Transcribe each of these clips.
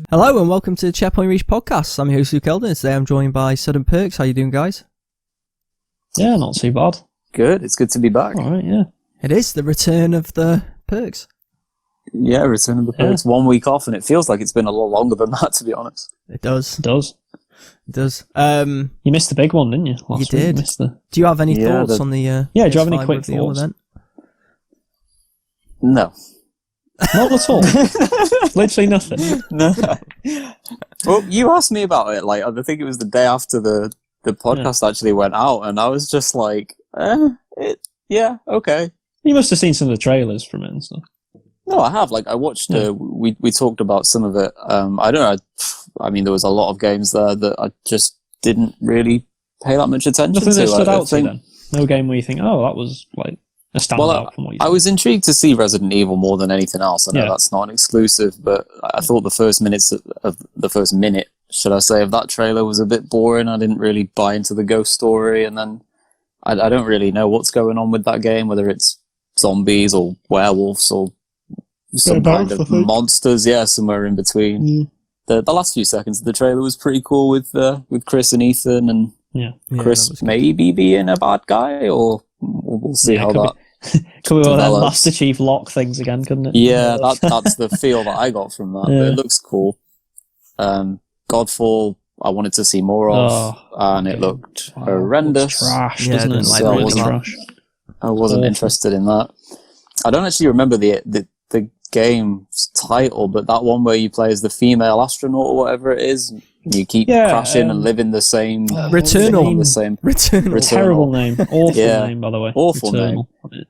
Hello and welcome to the Checkpoint Reach podcast. I'm your host Luke Eldon. Today I'm joined by Sudden Perks. How you doing, guys? Yeah, not too bad. Good. It's good to be back. All right, yeah. It is the return of the Perks. Yeah, return of the Perks. 1 week off, and it feels like it's been a lot longer than that, to be honest. It does. It does. It does. You missed the big one, didn't you? You did. Do you have any thoughts on the do you have any quick thoughts? Event? No. Not at all. Literally nothing. No. Well, you asked me about it, like, I think it was the day after the podcast actually went out, and I was just like, yeah, okay. You must have seen some of the trailers from it and stuff. No, I have. Like, I watched, we talked about some of it. I don't know, I mean, there was a lot of games there that I just didn't really pay that much attention to. Nothing that stood out to you then? No game where you think, oh, that was, like, a standout from what you think? I was intrigued to see Resident Evil more than anything else. I know that's not an exclusive, but I thought the first minute, should I say, of that trailer was a bit boring. I didn't really buy into the ghost story, and then I don't really know what's going on with that game, whether it's zombies or werewolves or some kind of monsters, somewhere in between. The last few seconds of the trailer was pretty cool with Chris and Ethan, and Chris maybe being a bad guy, or we'll see how that could be one of them Master Chief lock things again, couldn't it? Yeah, that's the feel that I got from that. But it looks cool. Godfall, I wanted to see more of, and it looked horrendous. Trash, doesn't it? Like, trash. I wasn't interested in that. I don't actually remember the game's title, but that one where you play as the female astronaut or whatever it is, you keep crashing and live in the same Returnal. Terrible name. Awful name, by the way. Awful name.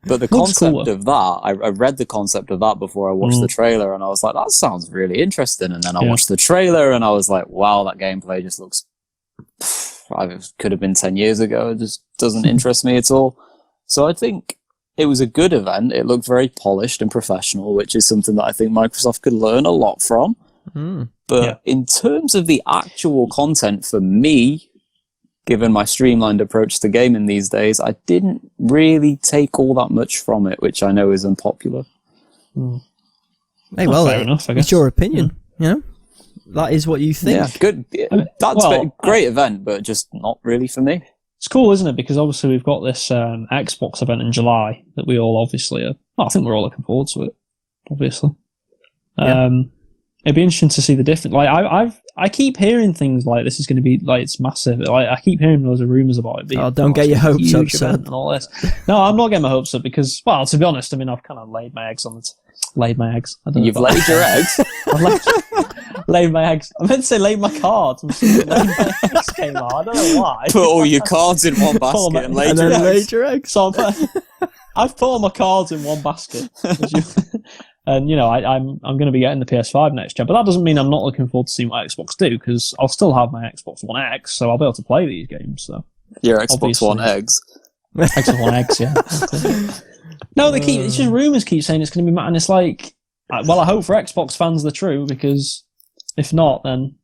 But the concept of that, I read the concept of that before I watched the trailer, and I was like, that sounds really interesting. And then I watched the trailer, and I was like, wow, that gameplay just looks... it could have been 10 years ago. It just doesn't interest me at all. So I think it was a good event. It looked very polished and professional, which is something that I think Microsoft could learn a lot from. But in terms of the actual content for me, given my streamlined approach to gaming these days, I didn't really take all that much from it, which I know is unpopular. Hey, well, fair enough, I guess. It's your opinion, you know? That is what you think. Yeah, good. That's a great event, but just not really for me. It's cool, isn't it? Because obviously we've got this Xbox event in July that we all obviously are. Well, I think we're all looking forward to it, obviously. It'd be interesting to see the difference. Like I keep hearing things like this is going to be like it's massive. Like I keep hearing loads of rumors about it. Oh, don't get your hopes up, son. And all this. No, I'm not getting my hopes up because, well, to be honest, I mean I've kind of laid my eggs on it. Laid my eggs. I don't know. You've laid your eggs. I've laid my eggs. I meant to say laid my cards. Laid my eggs came out. I don't know why. Put all your cards in one basket and laid your eggs. So I've put all my cards in one basket. And, you know, I'm going to be getting the PS5 next year, but that doesn't mean I'm not looking forward to seeing what Xbox do, because I'll still have my Xbox One X, so I'll be able to play these games. So your Xbox One X? Xbox One X, yeah. No, it's just rumours keep saying it's going to be mad, and it's like, well, I hope for Xbox fans they're true, because if not, then...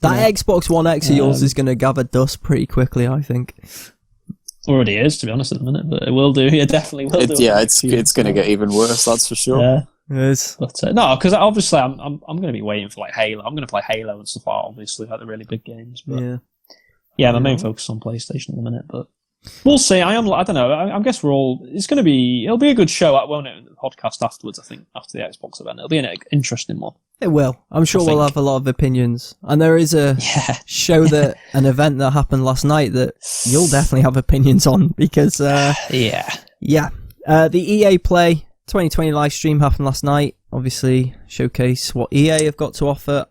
That Xbox One X of yours is going to gather dust pretty quickly, I think. Already is, to be honest, at the minute, but it will do. It definitely will do. It's going to get even worse, that's for sure. Yeah, it is. But no, because obviously I'm going to be waiting for like Halo. I'm going to play Halo and stuff like that, obviously, like the really big games. But my main focus is on PlayStation at the minute, but we'll see. I don't know. I guess it'll be a good show, won't it? The podcast afterwards, I think, after the Xbox event. It'll be an interesting one. It will. I'm sure we'll have a lot of opinions. And there is a show an event that happened last night that you'll definitely have opinions on because, the EA Play 2020 live stream happened last night. Obviously, showcase what EA have got to offer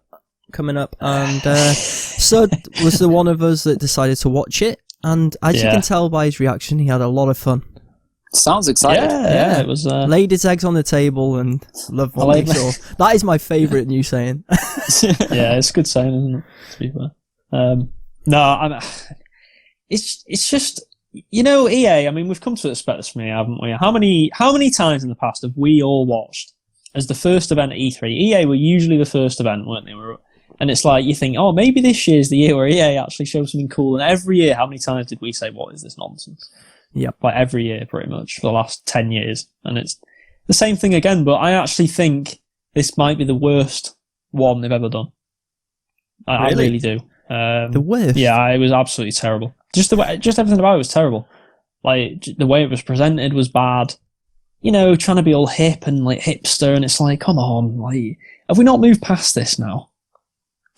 coming up. And Sud was the one of us that decided to watch it. And as you can tell by his reaction, he had a lot of fun. Sounds excited. Yeah, it was... Laid his eggs on the table and loved what he saw. That is my favourite new saying. Yeah, it's a good saying, isn't it? To be fair. It's just... You know, EA, I mean, we've come to expect this from EA, haven't we? How many times in the past have we all watched as the first event at E3? EA were usually the first event, weren't they? And it's like, you think, oh, maybe this year's the year where EA actually shows something cool. And every year, how many times did we say, what is this nonsense? Yep. Like every year, pretty much, for the last 10 years. And it's the same thing again, but I actually think this might be the worst one they've ever done. I really do. The worst. Yeah, it was absolutely terrible. Just everything about it was terrible. Like the way it was presented was bad. You know, trying to be all hip and like hipster, and it's like, come on, like, have we not moved past this now?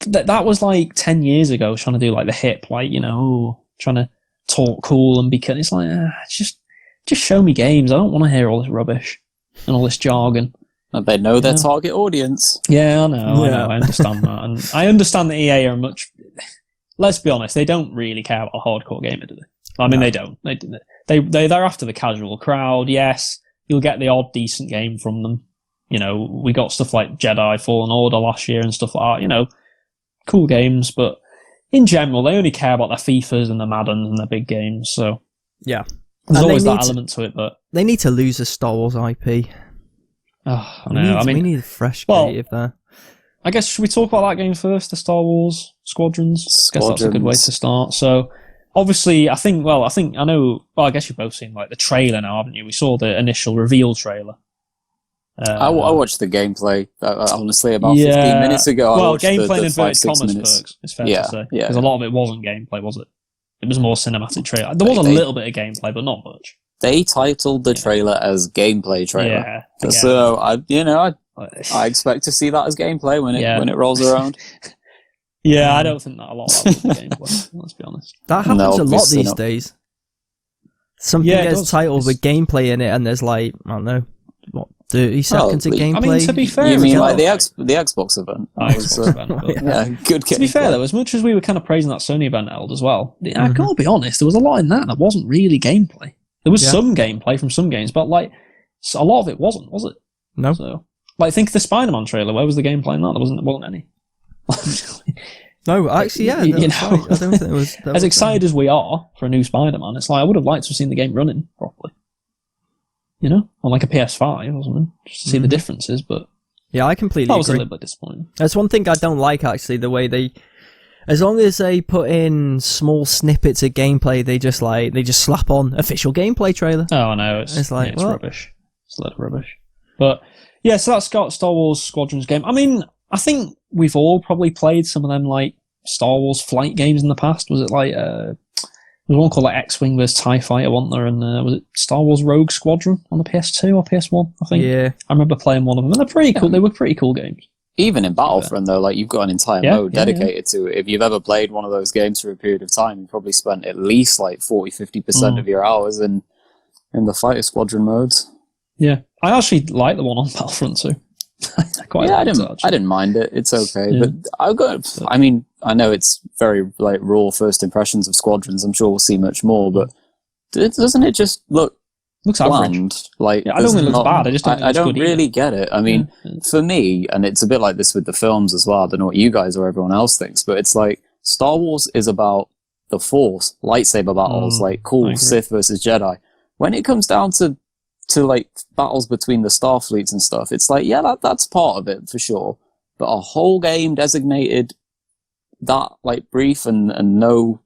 That was like 10 years ago, trying to do like the hip, like, you know, trying to talk cool and be. It's like, just show me games. I don't want to hear all this rubbish and all this jargon. And they know their target audience. Yeah, I know. I understand that, and I understand that EA are much. Let's be honest, they don't really care about a hardcore gamer, do they? I mean, they don't. They're after the casual crowd. Yes, you'll get the odd decent game from them. You know, we got stuff like Jedi Fallen Order last year and stuff like that. You know, cool games, but in general, they only care about their FIFAs and their Maddens and their big games. So yeah, there's always that element to it. But they need to lose a Star Wars IP. Oh, I know. We need a fresh creative there. I guess, should we talk about that game first, the Star Wars Squadrons? I guess that's a good way to start. So, obviously, I guess you've both seen like the trailer now, haven't you? We saw the initial reveal trailer. I watched the gameplay, honestly, about 15 minutes ago. Well, I watched gameplay in the inverted commas, perks, it's fair to say. Because a lot of it wasn't gameplay, was it? It was more cinematic trailer. There was a little bit of gameplay, but not much. They titled the trailer as gameplay trailer. Yeah, so I expect to see that as gameplay when it rolls around. Yeah, I don't think that a lot of that was gameplay, let's be honest. That happens a lot these days. Something gets titled with gameplay in it, and there's like, I don't know, 30 seconds of gameplay. I mean, to be fair, you mean like the Xbox event? Xbox event. Yeah, good gameplay. To be fair, though, as much as we were kind of praising that Sony event held as well, I gotta be honest, there was a lot in that wasn't really gameplay. There was some gameplay from some games, but like a lot of it wasn't, was it? No. So, like, think of the Spider-Man trailer. Where was the gameplay in that? There wasn't any. No, actually, yeah. I don't think it was. As excited as we are for a new Spider-Man, it's like I would have liked to have seen the game running properly. You know, on like a PS5 or something, just to see the differences. But yeah, I completely agree. That was a little bit disappointing. That's one thing I don't like, actually, the way they. As long as they put in small snippets of gameplay, they just slap on official gameplay trailer. Oh no, it's rubbish. It's a lot of rubbish. But yeah, so that's got Star Wars Squadrons game. I mean, I think we've all probably played some of them like Star Wars flight games in the past. Was it like there was one called like X-Wing vs TIE Fighter, wasn't there? And was it Star Wars Rogue Squadron on the PS2 or PS1? I think. Yeah, I remember playing one of them, and they're pretty cool. They were pretty cool games. Even in Battlefront, though, like you've got an entire mode dedicated to it. If you've ever played one of those games for a period of time, you've probably spent at least like 40-50% of your hours in the fighter squadron modes. Yeah, I actually like the one on Battlefront too. I didn't mind it. It's okay, but I mean, I know it's very like raw first impressions of Squadrons. I'm sure we'll see much more, but doesn't it just looks bland? Average. Like, I don't think it looks bad. I don't really get it. I mean, for me, and it's a bit like this with the films as well. I don't know what you guys or everyone else thinks, but it's like Star Wars is about the Force, lightsaber battles, like cool Sith versus Jedi. When it comes down to like battles between the Starfleets and stuff, it's like, yeah, that's part of it for sure. But a whole game designated that like brief and no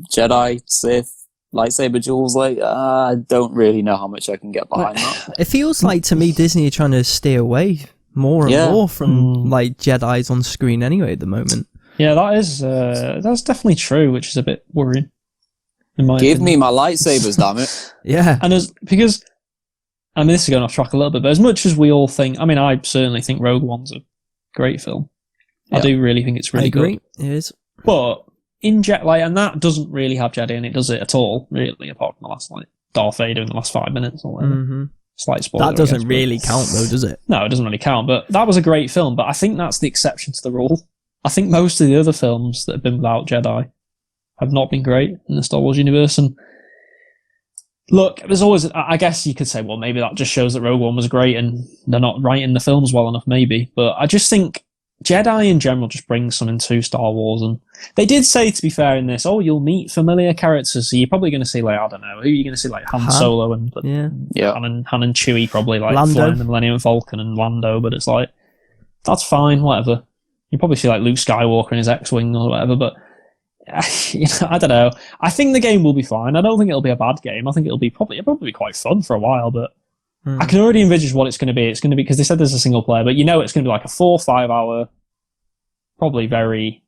Jedi, Sith, lightsaber duels, like, I don't really know how much I can get behind that. It feels like, to me, Disney are trying to stay away more and more from like Jedis on screen anyway at the moment. Yeah, that's definitely true, which is a bit worrying. Give me my lightsabers, damn it. Yeah. And because, I mean, this is going off track a little bit, but as much as we all think, I mean, I certainly think Rogue One's a great film. Yeah. I do really think it's really good. It is. But and that doesn't really have Jedi in it, does it at all? Really, apart from the last like Darth Vader in the last 5 minutes or whatever. Mm-hmm. Slight spoiler. That doesn't really count, though, does it? No, it doesn't really count. But that was a great film. But I think that's the exception to the rule. I think most of the other films that have been without Jedi have not been great in the Star Wars universe. And look, there's always, I guess you could say, well, maybe that just shows that Rogue One was great and they're not writing the films well enough, maybe. But I just think Jedi in general just brings something to Star Wars. And they did say, to be fair, in this, you'll meet familiar characters. So you're probably going to see, like, I don't know, who are you going to see? Like Han Solo and Han and Chewie, probably, like Lando. Flying the Millennium Falcon and Lando. But it's like, that's fine, whatever. You probably see like Luke Skywalker in his X-Wing or whatever, but I don't know. I think the game will be fine. I don't think it'll be a bad game. I think it'll probably be quite fun for a while, but I can already envisage what it's going to be. It's going to be, because they said there's a single player, but it's going to be like a 4 or 5 hour probably very.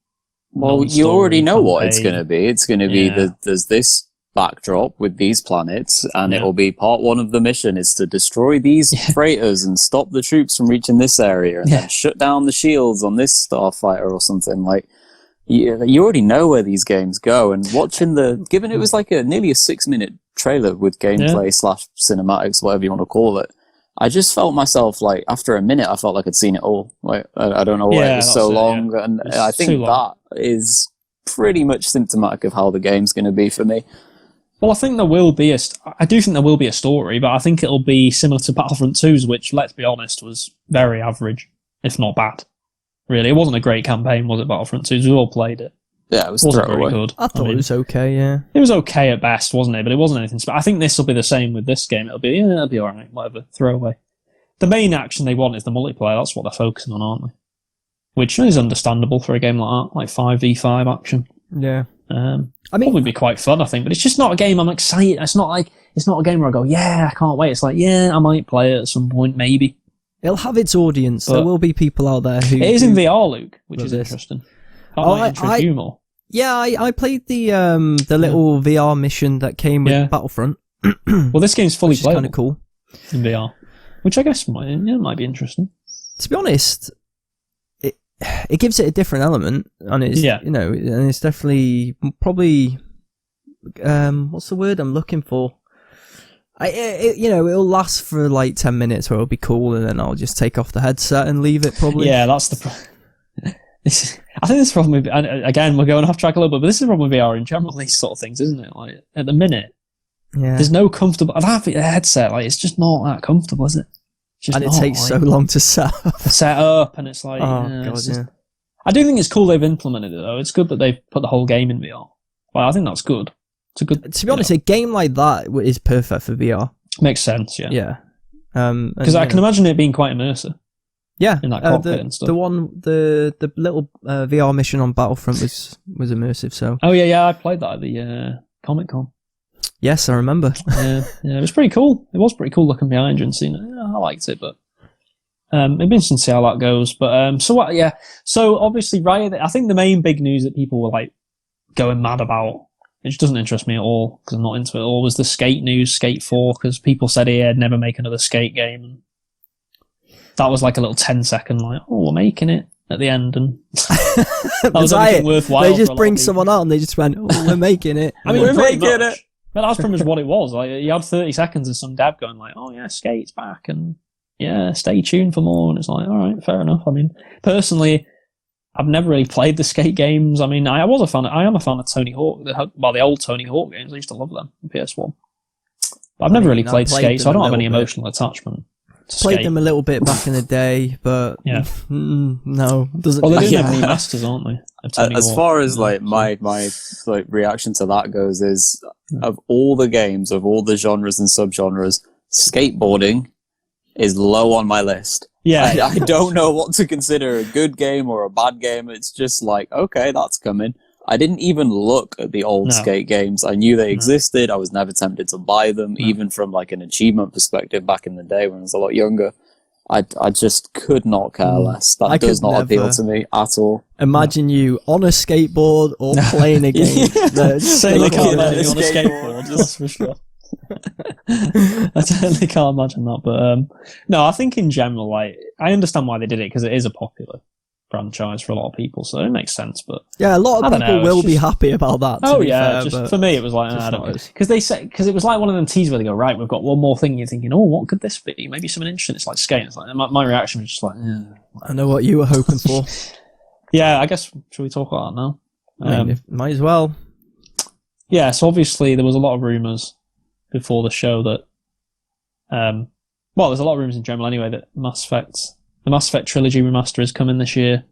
Well, you already know what it's going to be. It's going to be there's this backdrop with these planets, and it will be part one of the mission is to destroy these freighters and stop the troops from reaching this area, and then shut down the shields on this starfighter or something. Like, you already know where these games go, and watching given it was like nearly a 6-minute trailer with gameplay / cinematics, whatever you want to call it, I just felt myself, like, after a minute, I felt like I'd seen it all. Like, I don't know why it was so long, and I think that is pretty much symptomatic of how the game's going to be for me. Well, I think there will be I do think there will be a story, but I think it'll be similar to Battlefront 2's, which, let's be honest, was very average, if not bad. Really, it wasn't a great campaign, was it, Battlefront 2's? We all played it. Yeah, it wasn't very good. I thought it was okay, yeah. It was okay at best, wasn't it? But it wasn't anything special. I think this will be the same with this game. It'll be alright, whatever, throwaway. The main action they want is the multiplayer. That's what they're focusing on, aren't they? Which is understandable for a game like that, like 5v5 action. Yeah. I mean, probably be quite fun, I think, but it's just not a game I'm excited. It's not a game where I go, yeah, I can't wait. It's like, yeah, I might play it at some point, maybe. It'll have its audience. But there will be people out there who... It is in VR, Luke, which is interesting. That might intrigue you more. Yeah, I played the little VR mission that came with Battlefront. Well, this game's fully playable. Kind of cool. In VR. Which I guess might be interesting. To be honest, it gives it a different element, and it's and it's definitely probably what's the word I'm looking for? It'll last for like 10 minutes where it'll be cool, and then I'll just take off the headset and leave it probably. Yeah, that's the I think this problem with, and again, we're going off track a little bit, but this is the problem with VR in general, these sort of things, isn't it? Like, at the minute, there's no comfortable, that headset, like, it's just not that comfortable, is it? And it takes so long to set up, and it's like, I do think it's cool they've implemented it, though. It's good that they've put the whole game in VR. Well, I think that's good. It's a good. To be honest, a game like that is perfect for VR. Makes sense, yeah. Yeah. Because I can imagine it being quite immersive. Yeah. In that cockpit and stuff. The little VR mission on Battlefront was immersive. So. Oh yeah, I played that at the Comic-Con. Yes, I remember. yeah, it was pretty cool. It was pretty cool looking behind you and seeing it. Yeah, I liked it, but it'd be interesting to see how that goes. But so what? Yeah, so obviously, Riot. I think the main big news that people were like going mad about, which doesn't interest me at all because I'm not into it at all, was the Skate news, Skate 4, because people said he'd never make another Skate game. That was like a little 10-second, like, oh, we're making it at the end, and that was worthwhile. They just bring someone out and they just went, oh, we're making it. I mean, we're making it. But that's pretty much what it was. Like, you had 30 seconds of some dev going like, oh yeah, Skate's back, and yeah, stay tuned for more. And it's like, all right, fair enough. I mean, personally, I've never really played the Skate games. I mean, I am a fan of Tony Hawk, the old Tony Hawk games. I used to love them on PS1. But I've never really played Skate, so I don't have any emotional attachment to Skate. Played them a little bit back in the day, but no, doesn't. Well, they're doing remasters, aren't they? As far as like my like reaction to that goes, is of all the games, of all the genres and subgenres, skateboarding is low on my list. Yeah, I don't know what to consider a good game or a bad game. It's just like, okay, that's coming. I didn't even look at the old Skate games. I knew they existed. I was never tempted to buy them, even from like an achievement perspective back in the day when I was a lot younger. I just could not care less. That does not appeal to me at all. Imagine you on a skateboard or playing a game. Certainly can't imagine you on a skateboard, that's for sure. I certainly can't imagine that. But no, I think in general, like, I understand why they did it, because it is a popular franchise for a lot of people, so it makes sense. But yeah, a lot of people will be happy about that. Oh yeah, just for me it was like, I don't know, because it was like one of them teas where they go, right, we've got one more thing. You're thinking, oh, what could this be? Maybe something interesting. It's like Skate. It's like my reaction was just like, I know what you were hoping for. Yeah, I guess should we talk about that now? Might as well. Yeah, so obviously there was a lot of rumours before the show that, there's a lot of rumours in general anyway that the Mass Effect trilogy remaster is coming this year,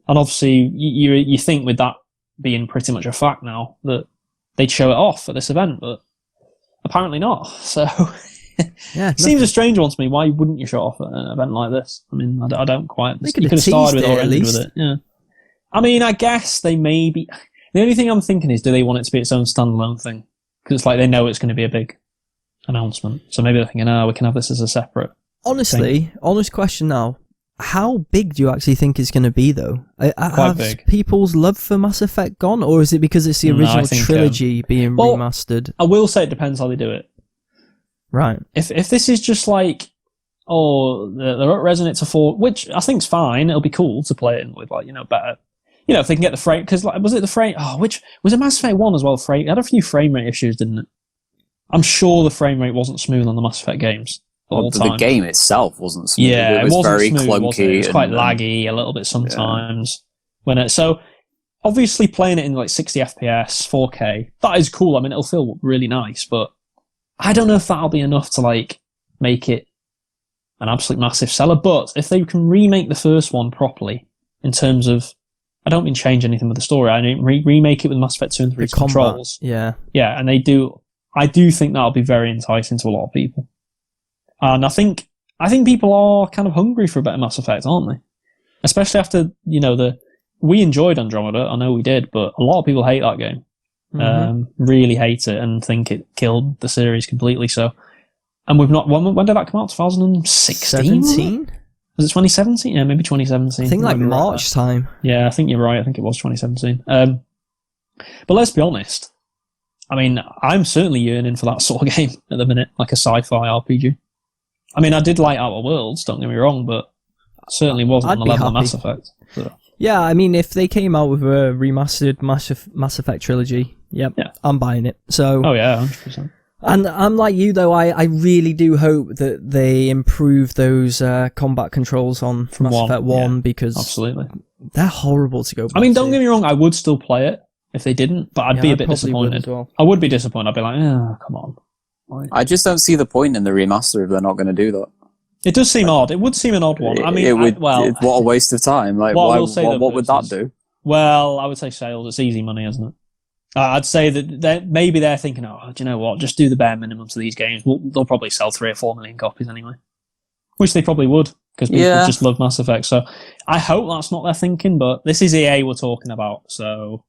and obviously you think with that being pretty much a fact now that they'd show it off at this event, but apparently not. So it seems a strange one to me. Why wouldn't you show it off at an event like this? I mean, I don't quite. You could have started with it or ended with it. Yeah, I mean, I guess they may be. The only thing I'm thinking is, do they want it to be its own standalone thing? Because it's like they know it's going to be a big announcement, so maybe they're thinking, we can have this as a separate. Honestly, honest question now. how big do you actually think it's going to be, though? Have big. People's love for Mass Effect gone, or is it because it's the original trilogy being remastered? I will say it depends how they do it. Right. If this is just like, they're at Resonance to 4, which I think's fine. It'll be cool to play it with, like, better. If they can get the frame, because was it the frame? Which was it? Mass Effect 1 as well. It had a few frame rate issues, didn't it? I'm sure the frame rate wasn't smooth on the Mass Effect games. The game itself wasn't smooth. Yeah, it was wasn't very smooth, clunky. It was quite laggy a little bit sometimes. So obviously playing it in like 60 FPS, 4K, that is cool. I mean, it'll feel really nice, but I don't know if that'll be enough to like make it an absolute massive seller. But if they can remake the first one properly, in terms of, I don't mean change anything with the story. I mean remake it with Mass Effect 2 and 3 controls. Yeah, and I do think that'll be very enticing to a lot of people. And I think people are kind of hungry for a better Mass Effect, aren't they? Especially after, we enjoyed Andromeda, I know we did, but a lot of people hate that game. Really hate it and think it killed the series completely. So, and we've not, when did that come out? 2016? 17? Was it 2017? Yeah, maybe 2017. I think like March time. Yeah, I think you're right. I think it was 2017. But let's be honest. I mean, I'm certainly yearning for that sort of game at the minute, like a sci-fi RPG. I mean, I did like Outer Worlds, don't get me wrong, but certainly wasn't on the level of Mass Effect. So. Yeah, I mean, if they came out with a remastered Mass Effect trilogy, yeah, I'm buying it. So, oh yeah, 100%. And I'm like you, though, I really do hope that they improve those combat controls on Mass Effect 1, because absolutely. They're horrible to go back I mean, don't get me wrong, I would still play it if they didn't, but I'd be a bit disappointed. Well. I would be disappointed. I'd be like, come on. I just don't see the point in the remaster if they're not going to do that. It does seem odd. It would seem an odd one. I mean, what a waste of time. Like, what would that do? Well, I would say sales. It's easy money, isn't it? I'd say that maybe they're thinking, do you know what? Just do the bare minimum to these games. They'll probably sell 3 or 4 million copies anyway, which they probably would, because people just love Mass Effect. So I hope that's not their thinking. But this is EA we're talking about, so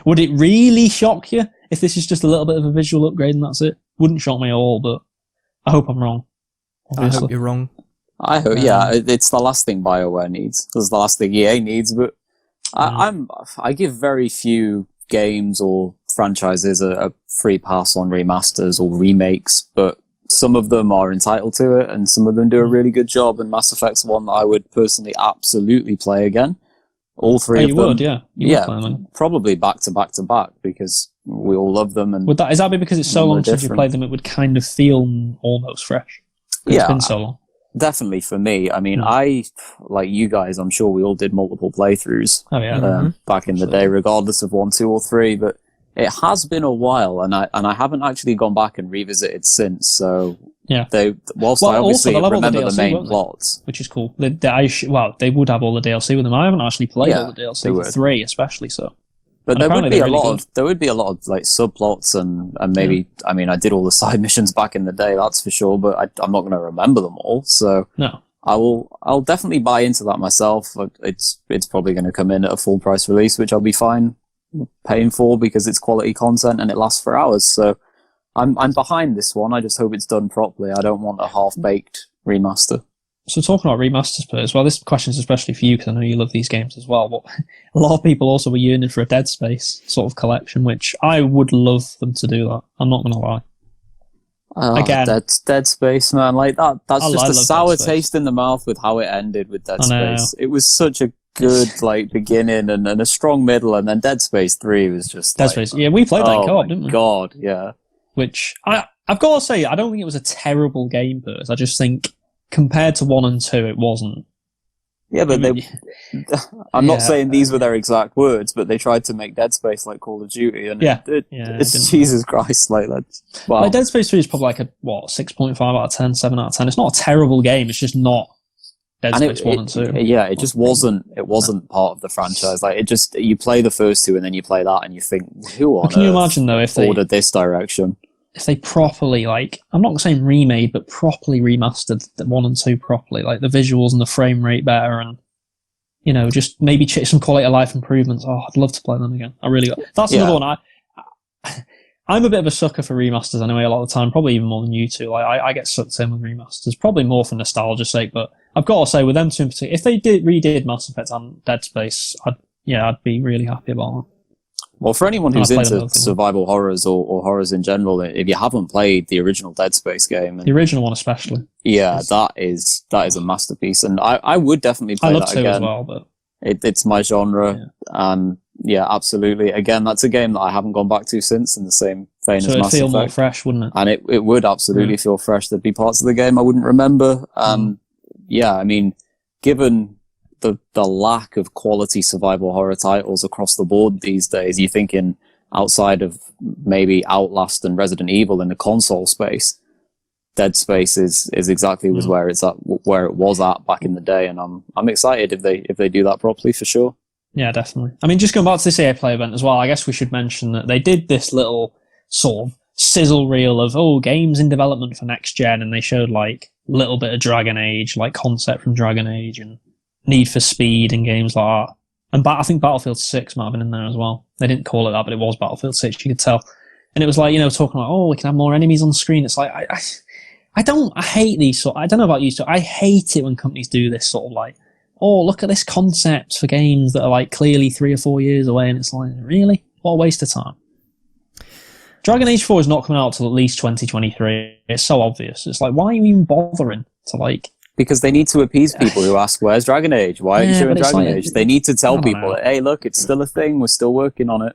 would it really shock you if this is just a little bit of a visual upgrade and that's it? Wouldn't shock me at all, but I hope I'm wrong. Obviously. I hope you're wrong. I hope, it's the last thing BioWare needs. It's the last thing EA needs, but I give very few games or franchises a free pass on remasters or remakes, but some of them are entitled to it, and some of them do a really good job, and Mass Effect's one that I would personally absolutely play again. All 3 of them. Would, yeah. You would play them. Probably back to back to back, because we all love them. And is that because it's so long since you played them, it would kind of feel almost fresh? It's been so long. Definitely for me. I mean, I, like you guys, I'm sure we all did multiple playthroughs back in the day, regardless of 1, 2, or 3, but it has been a while, and I haven't actually gone back and revisited since, so I obviously remember the main plots. Which is cool. They would have all the DLC with them. I haven't actually played all the DLC with 3 especially, so. But there would be a lot of like subplots and maybe, I mean, I did all the side missions back in the day, that's for sure, but I'm not going to remember them all, so. No. I'll definitely buy into that myself. It's probably going to come in at a full price release, which I'll be fine paying for, because it's quality content and it lasts for hours. So I'm behind this one. I just hope it's done properly. I don't want a half-baked remaster. So talking about remasters, as well, this question is especially for you, because I know you love these games as well, but a lot of people also were yearning for a Dead Space sort of collection, which I would love them to do that. I'm not going to lie. Again, Dead Space, man, like that. That's just a sour taste in the mouth with how it ended with Dead Space. It was such a good beginning and a strong middle, and then Dead Space 3 was just Dead Space. Yeah, we played that in co-op, didn't we? God, yeah. Which I've got to say, I don't think it was a terrible game, I just think compared to 1 and 2, it wasn't. Yeah, but I'm not saying these were their exact words, but they tried to make Dead Space like Call of Duty, and it's Jesus Christ, like that. Wow. Like Dead Space 3 is probably like 6.5 out of 10, 7 out of 10. It's not a terrible game. It's just not Dead Space 1 and 2. Yeah, it just wasn't. It wasn't part of the franchise. Like, it just, you play the first 2 and then you play that, and you think, who on earth can you imagine though if they ordered this direction? If they properly, I'm not saying remade, but properly remastered the 1 and 2 properly, like the visuals and the frame rate better, and just maybe some quality of life improvements. Oh, I'd love to play them again. I really. That's another one. I'm a bit of a sucker for remasters anyway. A lot of the time, probably even more than you two. I get sucked in with remasters, probably more for nostalgia's sake. But I've got to say, with them two in particular, if they redid Mass Effect and Dead Space, I'd be really happy about that. Well, for anyone who's into survival horrors or horrors in general, if you haven't played the original Dead Space game, the original one especially, that is a masterpiece, and I would definitely play that again. As well, but it's my genre, and absolutely. Again, that's a game that I haven't gone back to since, in the same vein as Mass Effect. So it'd feel more fresh, wouldn't it? And it would absolutely feel fresh. There'd be parts of the game I wouldn't remember. I mean, given the lack of quality survival horror titles across the board these days, you're thinking outside of maybe Outlast and Resident Evil in the console space, Dead Space is exactly where it's at, where it was at back in the day, and I'm excited if they do that properly, for sure. Yeah, definitely. I mean, just going back to this EA Play event as well, I guess we should mention that they did this little sort of sizzle reel of games in development for next gen, and they showed like a little bit of Dragon Age, like concept from Dragon Age, and Need for Speed and games like that. And I think Battlefield 6 might have been in there as well. They didn't call it that, but it was Battlefield 6, you could tell. And it was like, talking like, we can have more enemies on screen. It's like, I hate these I don't know about you, so I hate it when companies do this sort of like, look at this concept for games that are like clearly 3 or 4 years away, and it's like, really? What a waste of time. Dragon Age 4 is not coming out till at least 2023. It's so obvious. It's like, why are you even bothering to like... Because they need to appease people who ask, where's Dragon Age? Why are you showing Dragon Age? They need to tell people, hey, look, it's still a thing. We're still working on it.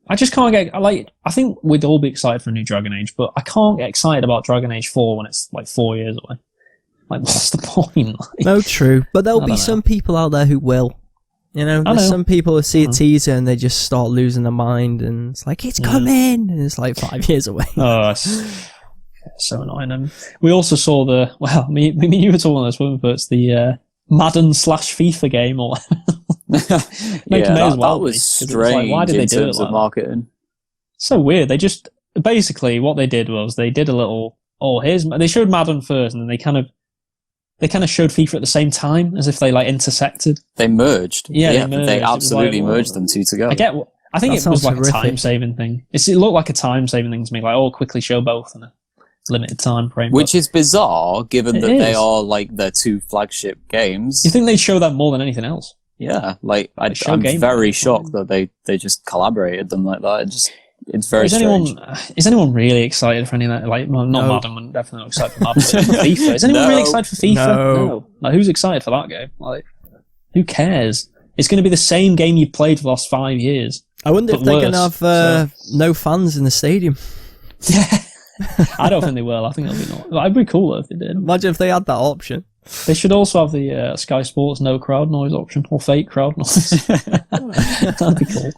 I just can't get... I think we'd all be excited for a new Dragon Age, but I can't get excited about Dragon Age 4 when it's like 4 years away. Like, what's the point? Like, no, true. But there'll be some people out there who will. There's some people who see a teaser and they just start losing their mind, and it's like, it's coming! And it's like 5 years away. Oh, it's so annoying. And we also saw me and you were talking on this one, but it's the Madden / FIFA game, or that was strange. Like, why did they do it like marketing? So weird. They just basically what they did was they did a little. They showed Madden first, and then they kind of showed FIFA at the same time, as if they like intersected. They merged. Yeah, they absolutely merged them two together. I think it was like a time-saving thing. It looked like a time-saving thing to me, like, quickly show both in a limited time frame. Which is bizarre, given that they are like their two flagship games. You think they'd show that more than anything else? Yeah, like I'm very shocked that they just collaborated them like that. It's very strange. Is anyone really excited for any of that? Like, well, not Madden, definitely not excited for Madden, but for FIFA. Is anyone really excited for FIFA? No. Like, who's excited for that game? Like, who cares? It's going to be the same game you've played for the last 5 years. I wonder if they're going to have no fans in the stadium. Yeah. I don't think they will. I think it'll be not. That'd be cool if they did. Imagine if they had that option. They should also have the Sky Sports no crowd noise option, or fake crowd noise. That'd be cool.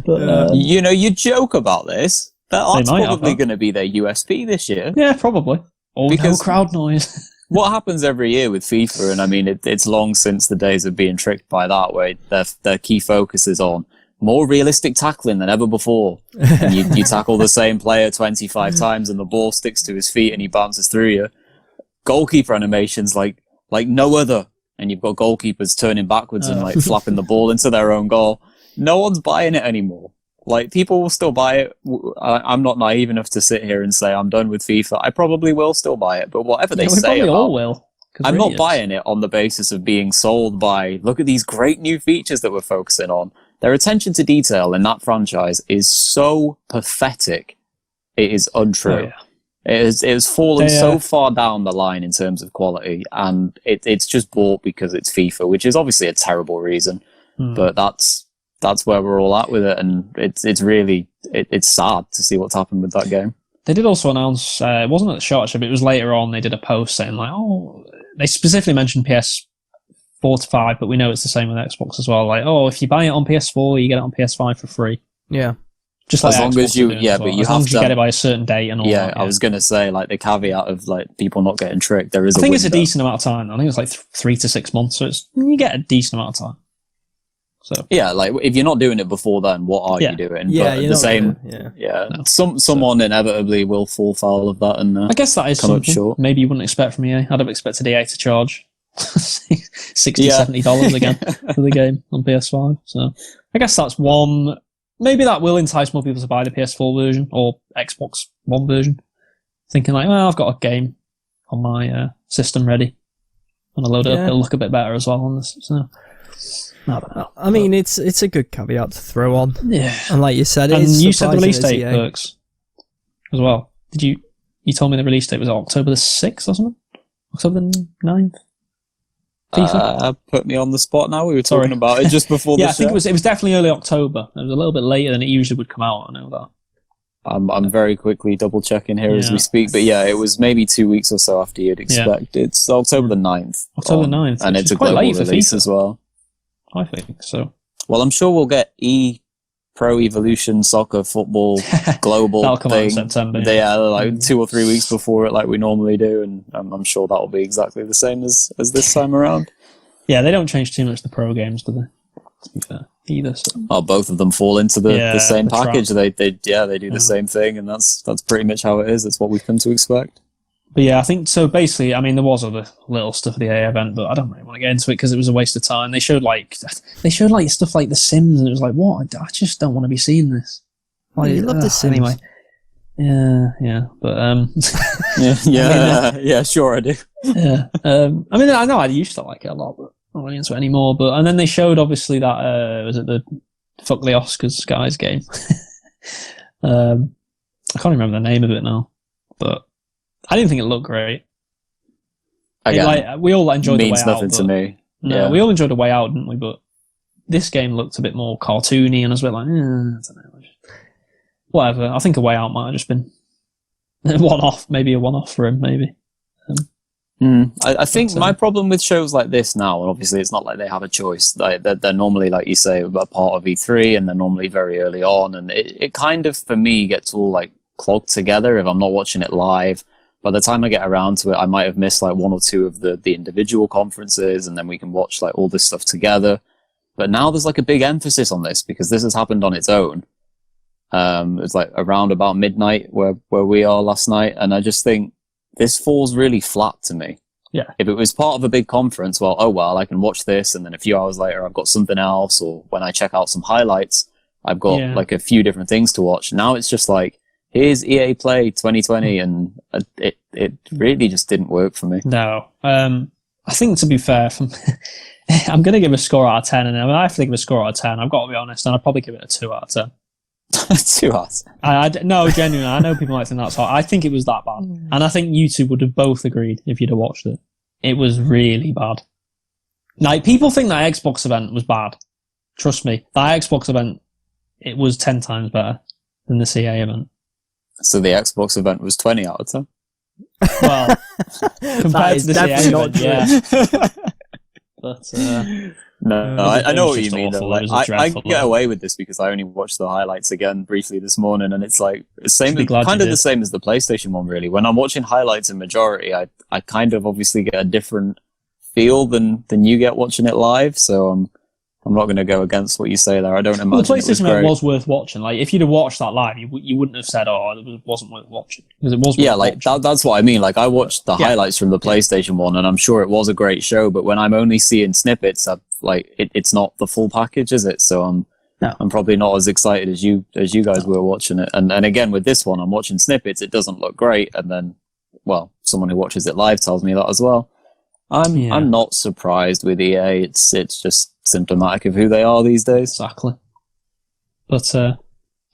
But, you joke about this. That's probably going to be their USP this year. Yeah, probably. Or no crowd noise. What happens every year with FIFA, and I mean, it's long since the days of being tricked by that, where their key focus is on more realistic tackling than ever before. And you tackle the same player 25 times and the ball sticks to his feet and he bounces through you. Goalkeeper animations like no other. And you've got goalkeepers turning backwards and like flapping the ball into their own goal. No one's buying it anymore. Like, people will still buy it. I'm not naive enough to sit here and say I'm done with FIFA. I probably will still buy it, but whatever they say about, all will. I'm not buying it on the basis of being sold by, look at these great new features that we're focusing on. Their attention to detail in that franchise is so pathetic. It is untrue. Oh, yeah. It has fallen so far down the line in terms of quality, and it's just bought because it's FIFA, which is obviously a terrible reason. But that's where we're all at with it, and it's really sad to see what's happened with that game. They did also announce, it wasn't at the short show, but it was later on, they did a post saying like, they specifically mentioned PS4 to 5, but we know it's the same with Xbox as well. Like, if you buy it on PS4, you get it on PS5 for free. Yeah. Just like as long as you, but you as long as you get it by a certain date and all that. Yeah, I was going to say, like, the caveat of like people not getting tricked, there is I think it's a decent amount of time. I think it's like 3 to 6 months, so you get a decent amount of time. So yeah, like, if you're not doing it before then, what are you doing? Yeah, but the same. Someone inevitably will fall foul of that, and I guess that is something maybe you wouldn't expect from EA. I'd have expected EA to charge $60, $70 again for the game on PS5. So I guess that's one. Maybe that will entice more people to buy the PS4 version or Xbox One version, thinking like, I've got a game on my system ready. and it'll look a bit better as well on this. So, I don't know. I mean, it's a good caveat to throw on. Yeah. And like you said, and you said the release date, Perks, as well. Did you? You told me the release date was October the 6th or something? October the 9th? Put me on the spot now. We were talking about it just before the show. I think it was definitely early October. It was a little bit later than it usually would come out, I know that. I'm very quickly double checking here as we speak, but yeah, it was maybe 2 weeks or so after you'd expect. It's October the 9th. October the 9th. And it's a global release as well. I think so. Well, I'm sure we'll get Pro Evolution Soccer Football Global That'll come thing. out in September. Yeah, like 2 or 3 weeks before it, like we normally do, and I'm sure that'll be exactly the same as this time around. Yeah, they don't change too much the Pro games, do they? To be fair, either. So. Oh, both of them fall into the same package. They do the same thing, and that's pretty much how it is. It's what we've come to expect. But yeah, I think so. Basically, I mean, there was other little stuff at the EA event, but I don't really want to get into it because it was a waste of time. They showed like stuff like The Sims, and it was like, what? I just don't want to be seeing this. Like, you love The Sims anyway. Yeah, but yeah, sure I do. Yeah, I mean, I know I used to like it a lot, but I'm not really into it anymore. But and then they showed obviously that was it the Fuck the Oscars guys game. I can't remember the name of it now, but. I didn't think it looked great. Again, we all enjoyed the way out. Means nothing to me. No, we all enjoyed the way out, didn't we? But this game looked a bit more cartoony, and I was a bit like, I don't know. Whatever. I think a way out might have just been a one-off for him, maybe. I think my problem with shows like this now, and obviously it's not like they have a choice. They're normally, like you say, a part of E3, and they're normally very early on, and it kind of, for me, gets all like clogged together if I'm not watching it live. By the time I get around to it, I might have missed like 1 or 2 of the individual conferences, and then we can watch like all this stuff together. But now there's like a big emphasis on this because this has happened on its own. It's like around about midnight where we are last night, and I just think this falls really flat to me. Yeah. If it was part of a big conference, well, I can watch this, and then a few hours later I've got something else, or when I check out some highlights, I've got like a few different things to watch. Now it's just like, here's EA Play 2020, and it really just didn't work for me. No. I think, to be fair, I'm going to give a score out of 10, and I have to give a score out of 10. I've got to be honest, and I'd probably give it a 2 out of 10. 2 out of 10? No, genuinely, I know people might think that's hard. I think it was that bad. And I think you two would have both agreed if you'd have watched it. It was really bad. Like, people think that Xbox event was bad. Trust me, that Xbox event, it was 10 times better than the CA event. So the Xbox event was 20 out of 10? Well, compared to the CA event, yeah. But, no, I know what you mean. Though. Like, I get away with this because I only watched the highlights again briefly this morning, and it's like the same as the PlayStation one. Really, when I'm watching highlights in majority, I kind of obviously get a different feel than you get watching it live. So I'm not going to go against what you say there. I don't imagine the PlayStation event was worth watching. Like, if you'd have watched that live, you wouldn't have said, "Oh, it wasn't worth watching," because it was. Yeah, like that's what I mean. Like, I watched the highlights from the PlayStation one, and I'm sure it was a great show. But when I'm only seeing snippets, it's not the full package, is it? So I'm probably not as excited as you guys were watching it. And again, with this one, I'm watching snippets. It doesn't look great, and then, well, someone who watches it live tells me that as well. I'm not surprised with EA. It's just symptomatic of who they are these days. Exactly. But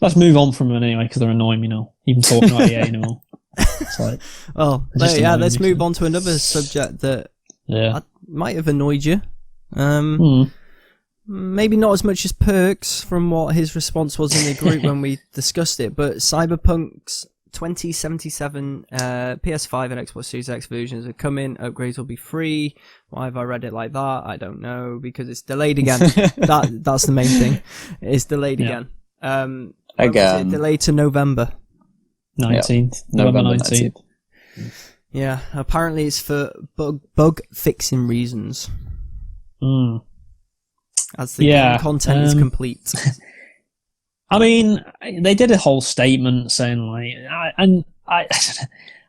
let's move on from them anyway, because they're annoying me now. Even talking about EA anymore. It's like, let's move on to another subject that might have annoyed you. Maybe not as much as Perks from what his response was in the group when we discussed it, but Cyberpunk's 2077 PS5 and Xbox Series X versions are coming. Upgrades will be free. Why have I read it like that? I don't know, because it's delayed again. That's the main thing. It's delayed again. Again, delayed to November 19th. November 19th. Yeah, apparently it's for bug fixing reasons. As the game content is complete. I mean, they did a whole statement saying, like, I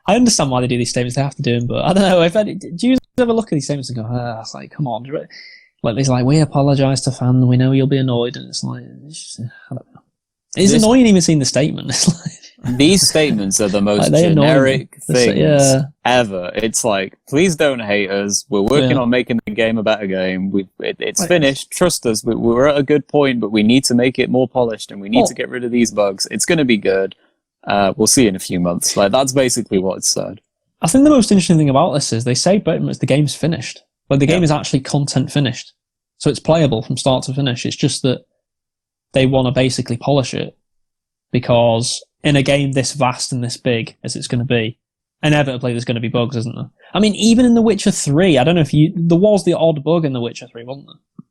understand why they do these statements. They have to do them, but I don't know. Do you ever look at these statements and go, it's like, come on. Like, it's like, we apologise to fans, we know you'll be annoyed, and it's like, I don't know. It's annoying even seeing the statement. It's like, These statements are the most generic things ever. It's like, please don't hate us. We're working on making the game a better game. It's finished. Trust us. We're at a good point, but we need to make it more polished and we need to get rid of these bugs. It's going to be good. We'll see in a few months. Like, that's basically what it said. I think the most interesting thing about this is they say pretty much the game's finished, but the game is actually content finished. So it's playable from start to finish. It's just that they want to basically polish it because in a game this vast and this big as it's going to be, inevitably there's going to be bugs, isn't there? I mean, even in The Witcher 3, I don't know if there was the odd bug in The Witcher 3, wasn't there?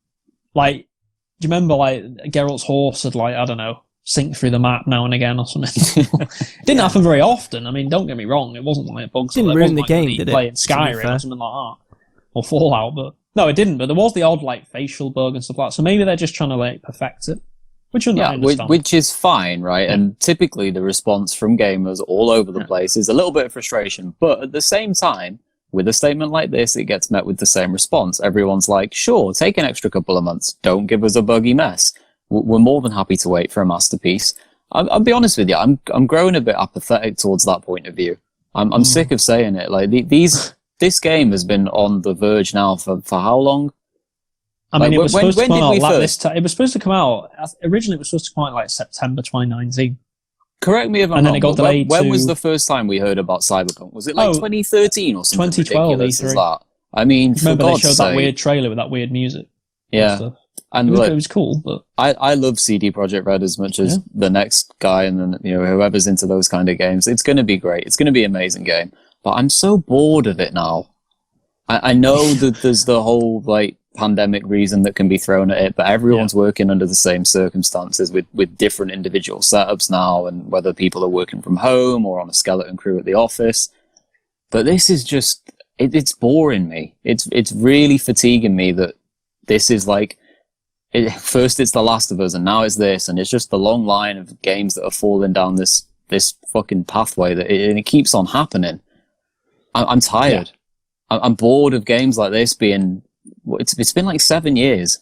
Like, do you remember, like, Geralt's horse had, like, I don't know, sink through the map now and again or something? It didn't happen very often. I mean, don't get me wrong, it wasn't like bugs. Didn't ruin the game, did it? Playing Skyrim or something like that. Or Fallout, but no, it didn't. But there was the odd, like, facial bug and stuff like that. So maybe they're just trying to, like, perfect it. Which is fine, right? Yeah. And typically the response from gamers all over the place is a little bit of frustration. But at the same time, with a statement like this, it gets met with the same response. Everyone's like, sure, take an extra couple of months. Don't give us a buggy mess. We're more than happy to wait for a masterpiece. I'll be honest with you, I'm growing a bit apathetic towards that point of view. I'm sick of saying it. Like, this game has been on the verge now for how long? I mean, it was supposed to come out like this time. It was supposed to come out, originally it was supposed to come out like September 2019. Correct me if I'm wrong. And then it got delayed when was the first time we heard about Cyberpunk? Was it like 2013 or something 2012 ridiculous E3. as that? I mean, remember they showed that weird trailer with that weird music. Yeah. And it was cool, but I love CD Projekt Red as much as the next guy and then, you know, whoever's into those kind of games. It's going to be great. It's going to be an amazing game. But I'm so bored of it now. I know that there's the whole, like, pandemic reason that can be thrown at it, but everyone's working under the same circumstances with different individual setups now, and whether people are working from home or on a skeleton crew at the office. But this is just, it's boring me. It's really fatiguing me that this is like, first it's The Last of Us and now it's this, and it's just the long line of games that are falling down this fucking pathway that it keeps on happening. I'm tired. Yeah. I'm bored of games like this being. It's been like 7 years.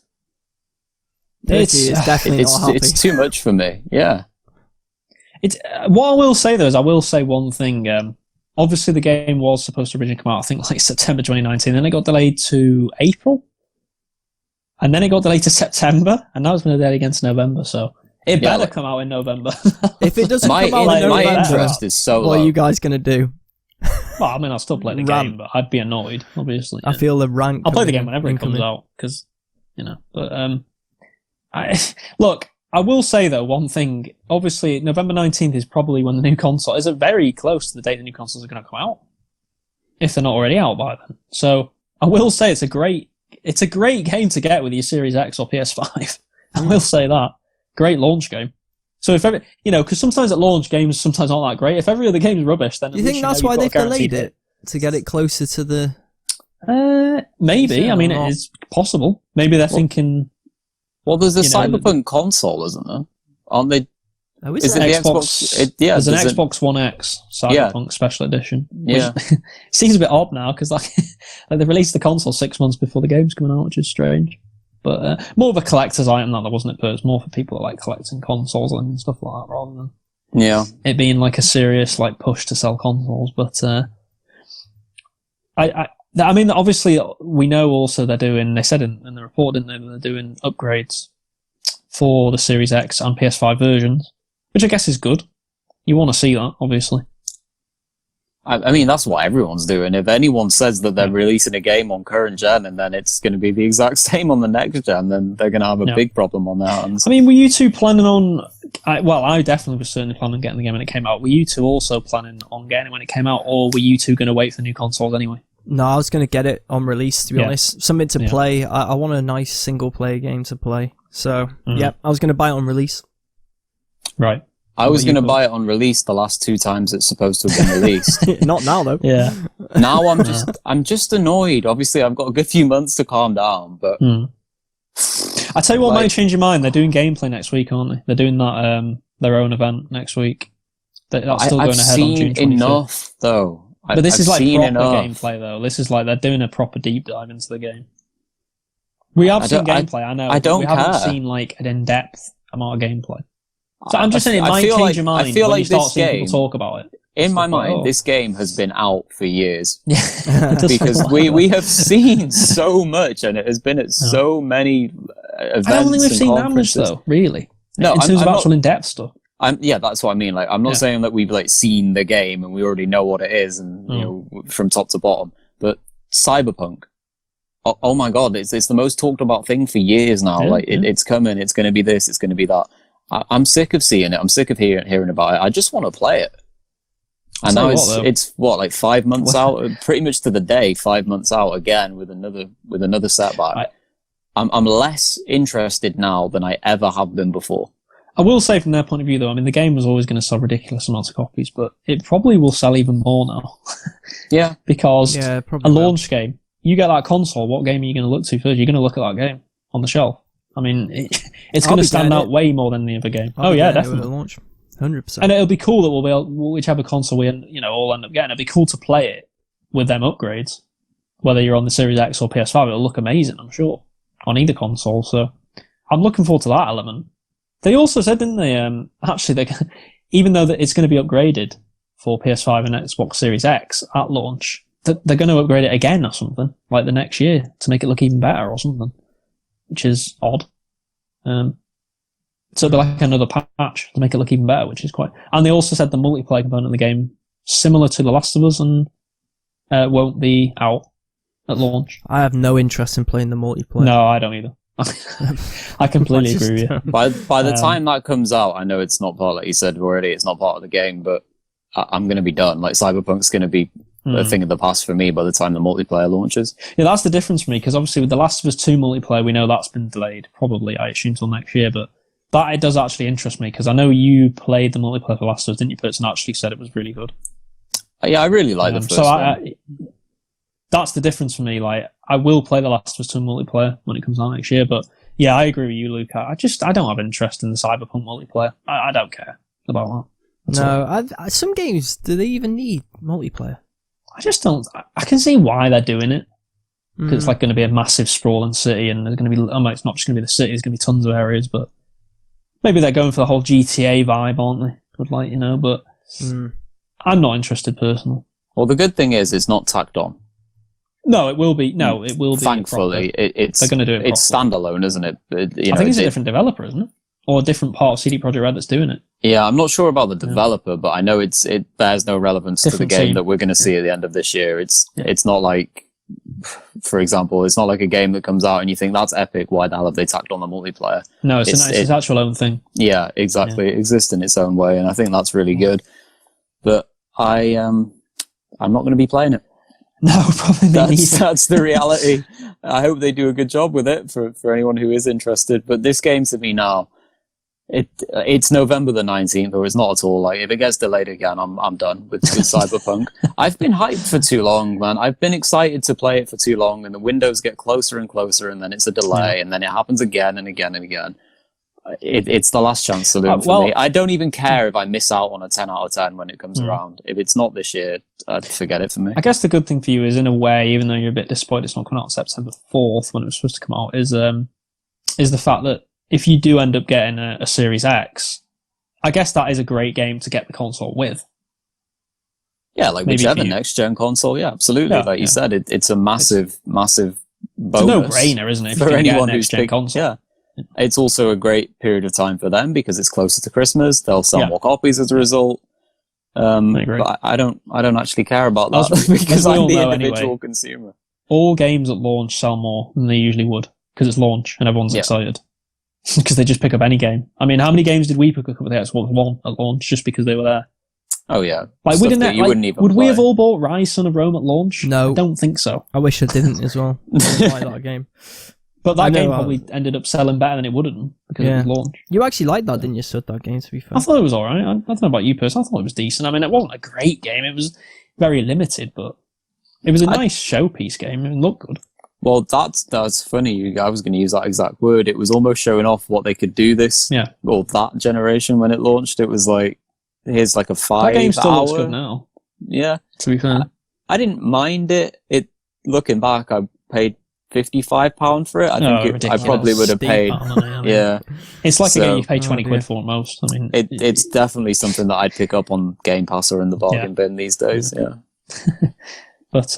It's definitely not happy. It's too much for me. Yeah. It's what I will say though is I will say one thing. Obviously, the game was supposed to originally come out, I think, like September 2019. Then it got delayed to April, and then it got delayed to September, and now it's been delayed again to November. So it better come out in November. If it doesn't come out in November, my interest is so low. What are you guys gonna do? Well, I mean, I'll still play the game, but I'd be annoyed, obviously. I feel the rank. I'll play the game whenever it comes out, because, you know. But look, I will say though one thing. Obviously, November 19th is probably when the new console is very close to the date the new consoles are going to come out, if they're not already out by then. So I will say it's a great game to get with your Series X or PS5. I will say that great launch game. So if every, you know, because sometimes at launch games sometimes aren't that great. If every other game is rubbish, then do you think that's why they've delayed it to get it closer to the? Maybe. Yeah, I mean, it is possible. Maybe they're thinking. Well, there's a Cyberpunk console, isn't there? Aren't they? Oh, is it the Xbox? There's an Xbox One X Cyberpunk Special Edition. Yeah, seems a bit odd now because like they released the console 6 months before the game's coming out, which is strange. But more of a collector's item that wasn't it, but it's more for people that like collecting consoles and stuff like that rather than it being like a serious like push to sell consoles. But I mean, obviously we know also they said in the report, didn't they, that they're doing upgrades for the Series X and PS5 versions, which I guess is good. You want to see that, obviously. I mean, that's what everyone's doing. If anyone says that they're releasing a game on current gen and then it's going to be the exact same on the next gen, then they're going to have a big problem on their hands. I mean, were you two planning on... I definitely was certainly planning on getting the game when it came out. Were you two also planning on getting it when it came out, or were you two going to wait for the new consoles anyway? No, I was going to get it on release, to be honest. Something to play. I want a nice single-player game to play. So, I was going to buy it on release. Right. I was going to buy it on release the last 2 times it's supposed to have been released. Not now, though. Yeah. Now I'm just annoyed. Obviously, I've got a good few months to calm down, but... I tell you what might change your mind. They're doing gameplay next week, aren't they? They're doing that their own event next week. That's still going ahead on June 25th. I've seen enough, though. But this is like proper gameplay, though. This is like they're doing a proper deep dive into the game. We have seen gameplay, I know. I don't we care. haven't seen like an in-depth amount of gameplay. So I'm just saying it might change your mind when you start seeing people talk about it. In my mind, this game has been out for years. Because we have seen so much, and it has been at so many events. I don't think we've seen that much, though, really. No, in terms of actual in-depth stuff. That's what I mean. Like, I'm not saying that we've seen the game and we already know what it is, and you know, from top to bottom. But Cyberpunk, oh my god, it's the most talked about thing for years now. It's coming. It's going to be this. It's going to be that. I'm sick of seeing it. I'm sick of hearing about it. I just want to play it. And now it's 5 months out, pretty much to the day. 5 months out again with another setback. I'm less interested now than I ever have been before. I will say from their point of view, though, I mean, the game was always going to sell ridiculous amounts of copies, but it probably will sell even more now. Yeah, because a launch game, you get that console. What game are you going to look to first? You're going to look at that game on the shelf. I mean, it's going to stand out way more than the other game. Definitely. Launch. 100%. And it'll be cool that we'll be able, whichever console we all end up getting, it'll be cool to play it with them upgrades. Whether you're on the Series X or PS5, it'll look amazing, I'm sure, on either console. So I'm looking forward to that element. They also said, didn't they, even though it's going to be upgraded for PS5 and Xbox Series X at launch, they're going to upgrade it again or something, like the next year, to make it look even better or something, which is odd. So it'll be like another patch to make it look even better, which is quite... And they also said the multiplayer component of the game, similar to The Last of Us, and won't be out at launch. I have no interest in playing the multiplayer. No, I don't either. I completely agree with you. By the time that comes out, I know it's not part, like you said already, it's not part of the game, but I'm going to be done. Like, Cyberpunk's going to be a thing of the past for me by the time the multiplayer launches. Yeah, that's the difference for me, because obviously with The Last of Us 2 multiplayer, we know that's been delayed, probably, I assume, till next year, but that it does actually interest me, because I know you played the multiplayer for Last of Us, didn't you, Purts, and actually said it was really good. Yeah, I really like the first one. That's the difference for me. Like, I will play The Last of Us 2 multiplayer when it comes out next year, but yeah, I agree with you, Luke. I don't have interest in the Cyberpunk multiplayer. I don't care about that. No, some games, do they even need multiplayer? I just don't. I can see why they're doing it. Because it's like going to be a massive sprawling city, and there's going to be, it's not just going to be the city, there's going to be tons of areas, but maybe they're going for the whole GTA vibe, aren't they? But I'm not interested personally. Well, the good thing is it's not tacked on. No, it will be. No, it will be. Thankfully, they're going to do it. It's standalone, isn't it? I think it's a different developer, isn't it? Or a different part of CD Projekt Red that's doing it. Yeah, I'm not sure about the developer, but I know it bears no relevance to the game that we're going to see at the end of this year. It's not like, for example, it's not like a game that comes out and you think that's epic. Why the hell have they tacked on the multiplayer? No, it's its actual own thing. Yeah, exactly. Yeah. It exists in its own way, and I think that's really good. But I'm not going to be playing it. No, probably not. That's the reality. I hope they do a good job with it for anyone who is interested. But this game to me now, it's November the 19th, or it's not at all. Like, if it gets delayed again, I'm done with Cyberpunk. I've been hyped for too long, man. I've been excited to play it for too long, and the windows get closer and closer, and then it's a delay, and then it happens again and again and again. It's the last chance saloon for me. I don't even care if I miss out on a 10 out of 10 when it comes around. If it's not this year, I'd forget it for me. I guess the good thing for you is, in a way, even though you're a bit disappointed it's not coming out September 4th when it was supposed to come out, is the fact that if you do end up getting a Series X, I guess that is a great game to get the console with. Yeah, like maybe whichever next-gen console, yeah, absolutely. Yeah, like you said, it's a massive bonus. It's a no-brainer, isn't it? For anyone who's next-gen console. Yeah. It's also a great period of time for them because it's closer to Christmas. They'll sell more copies as a result. But I don't actually care about that because I'm the individual consumer. All games at launch sell more than they usually would because it's launch and everyone's excited. Because they just pick up any game. I mean, how many games did we pick up with the Xbox One at launch just because they were there? Oh yeah, like we didn't. Would we have all bought Rise: Son of Rome at launch? No, I don't think so. I wish I didn't as well. I don't like that game. But that game probably ended up selling better than it would have done because it was launch. You actually liked that, didn't you, Sud, that game, to be fair? I thought it was alright. I don't know about you personally. I thought it was decent. I mean, it wasn't a great game. It was very limited, but it was a nice showpiece game. It looked good. Well, that's funny. I was going to use that exact word. It was almost showing off what they could do that generation when it launched. It was like, here's like a 5 hour. That game still looks good now. Yeah. To be fair. I didn't mind it. Looking back, I paid £55 for it. I probably would have paid. Yeah, it's like a game you pay £20 for at most. I mean, it's definitely something that I'd pick up on Game Pass or in the bargain bin these days. Yeah, but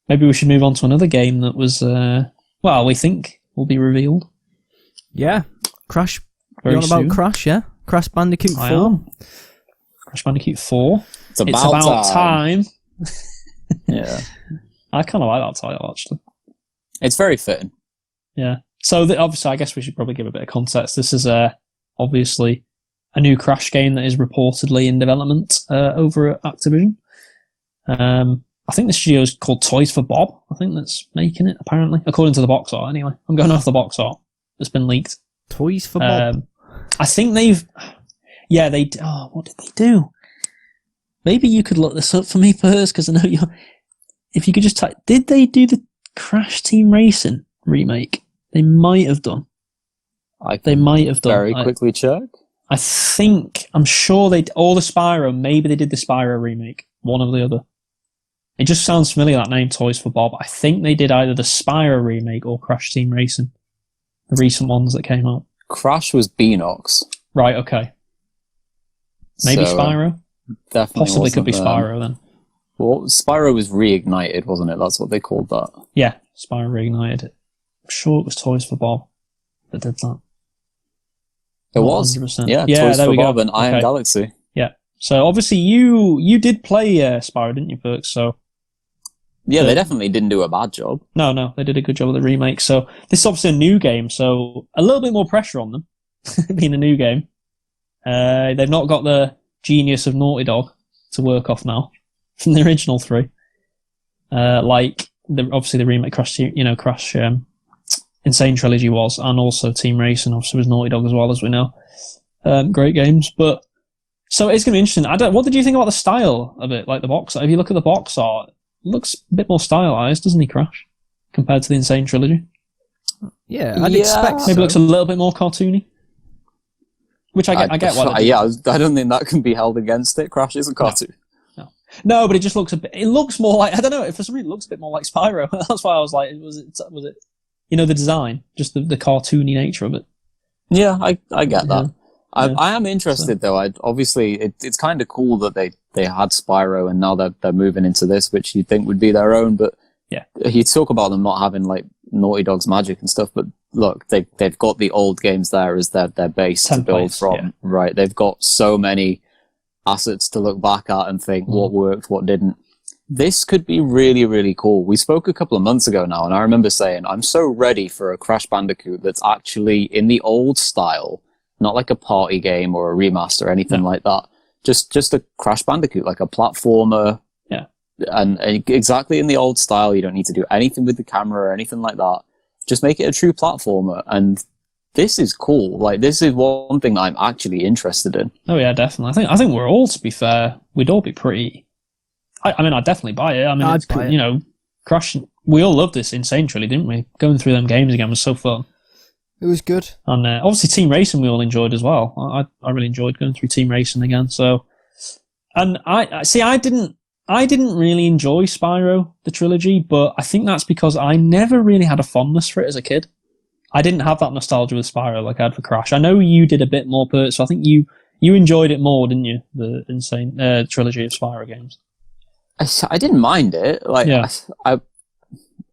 maybe we should move on to another game that was we think will be revealed. Yeah, Crash. Very soon. About Crash? Yeah, Crash Bandicoot 4. Crash Bandicoot 4. It's about time. Yeah, I kind of like that title actually. It's very fitting. Yeah. So obviously, I guess we should probably give a bit of context. This is obviously a new Crash game that is reportedly in development over at Activision. I think the studio is called Toys for Bob. I think that's making it, apparently, according to the box art. Anyway, I'm going off the box art that's been leaked. Toys for Bob. I think they've. Yeah, they. Oh, what did they do? Maybe you could look this up for me first, because I know you. If you could just type, did they do the Crash Team Racing remake? They might have done. They might have done. Very quickly check. I'm sure or the Spyro. Maybe they did the Spyro remake. One or the other. It just sounds familiar, that name, Toys for Bob. I think they did either the Spyro remake or Crash Team Racing. The recent ones that came out. Crash was Beanox. Right, okay. Maybe Spyro? Definitely Possibly could be Spyro then. Well, Spyro was reignited, wasn't it? That's what they called that. Yeah, Spyro reignited. I'm sure it was Toys for Bob that did that. It was. 100%. Yeah, Toys for Bob and Iron Galaxy. Yeah. So obviously you did play Spyro, didn't you, Perks? So yeah, they definitely didn't do a bad job. No, they did a good job with the remake. So this is obviously a new game, so a little bit more pressure on them, being a new game. They've not got the genius of Naughty Dog to work off now from the original three. Obviously the remake Crash, Insane Trilogy was, and also Team Racing obviously was Naughty Dog as well, as we know. Great games, but so it's going to be interesting. What did you think about the style of it? Like the box art? If you look at the box art, it looks a bit more stylized, doesn't he, Crash, compared to the Insane Trilogy? Yeah, I'd expect so. Maybe it looks a little bit more cartoony. Which I get why. Yeah, I don't think that can be held against it. Crash is a cartoon. No, but it just looks it looks more like, I don't know, for some reason it looks a bit more like Spyro. That's why I was like, was it the design, just the cartoony nature of it. Yeah, I get that. I am interested though. Obviously it's kind of cool that they had Spyro and now they're moving into this, which you'd think would be their own, but yeah, you talk about them not having like Naughty Dog's magic and stuff, but look, they've got the old games there as their base to build from, right? They've got so many assets to look back at and think what worked, what didn't. This could be really, really cool. We spoke a couple of months ago now, and I remember saying, I'm so ready for a Crash Bandicoot that's actually in the old style, not like a party game or a remaster or anything like that. Just a Crash Bandicoot, like a platformer. Yeah. And exactly in the old style. You don't need to do anything with the camera or anything like that. Just make it a true platformer. And this is cool. Like, this is one thing that I'm actually interested in. Oh yeah, definitely. I think we're all, to be fair, we'd all be pretty... I mean, I'd definitely buy it. I mean, I'd buy it. Crash... We all loved this Insane Trilogy, didn't we? Going through them games again was so fun. It was good. And obviously Team Racing we all enjoyed as well. I really enjoyed going through Team Racing again. So, and I didn't really enjoy Spyro, the trilogy, but I think that's because I never really had a fondness for it as a kid. I didn't have that nostalgia with Spyro like I had for Crash. I know you did a bit more, Bert, so I think you enjoyed it more, didn't you? The Insane trilogy of Spyro games. I didn't mind it. Like, yeah.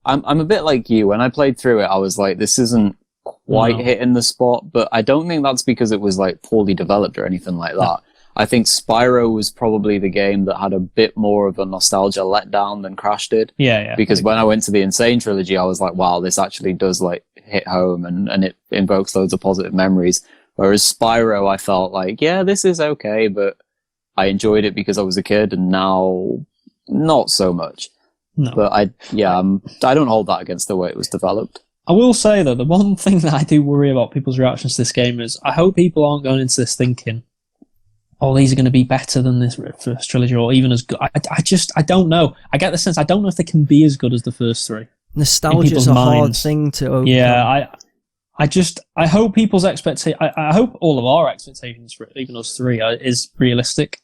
I'm a bit like you. When I played through it, I was like, this isn't quite hitting the spot, but I don't think that's because it was like poorly developed or anything like that. No. I think Spyro was probably the game that had a bit more of a nostalgia letdown than Crash did. Yeah. Because when I went to the Insane Trilogy, I was like, wow, this actually does like hit home and it invokes loads of positive memories. Whereas Spyro, I felt like, yeah, this is okay, but I enjoyed it because I was a kid, and now not so much. No. But I don't hold that against the way it was developed. I will say though, the one thing that I do worry about people's reactions to this game is I hope people aren't going into this thinking, oh, these are going to be better than this first trilogy or even as good. I don't know. I get the sense I don't know if they can be as good as the first three. Nostalgia is a hard thing to overcome. Yeah, I hope people's expectations, I hope all of our expectations for even us three is realistic.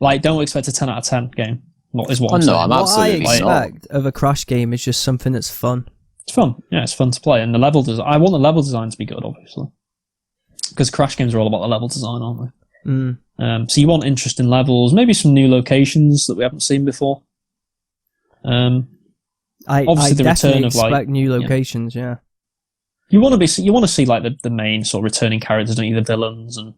Like, don't expect a 10 out of 10 game. What is what I'm saying. I'm absolutely what I expect of a Crash game is just something that's fun. It's fun. Yeah, it's fun to play. And the level design, I want the level design to be good, obviously. Because Crash games are all about the level design, aren't they? So you want interesting levels, maybe some new locations that we haven't seen before. I obviously the return of expect new locations, yeah. You want to see like the main sort of returning characters, don't you? The villains and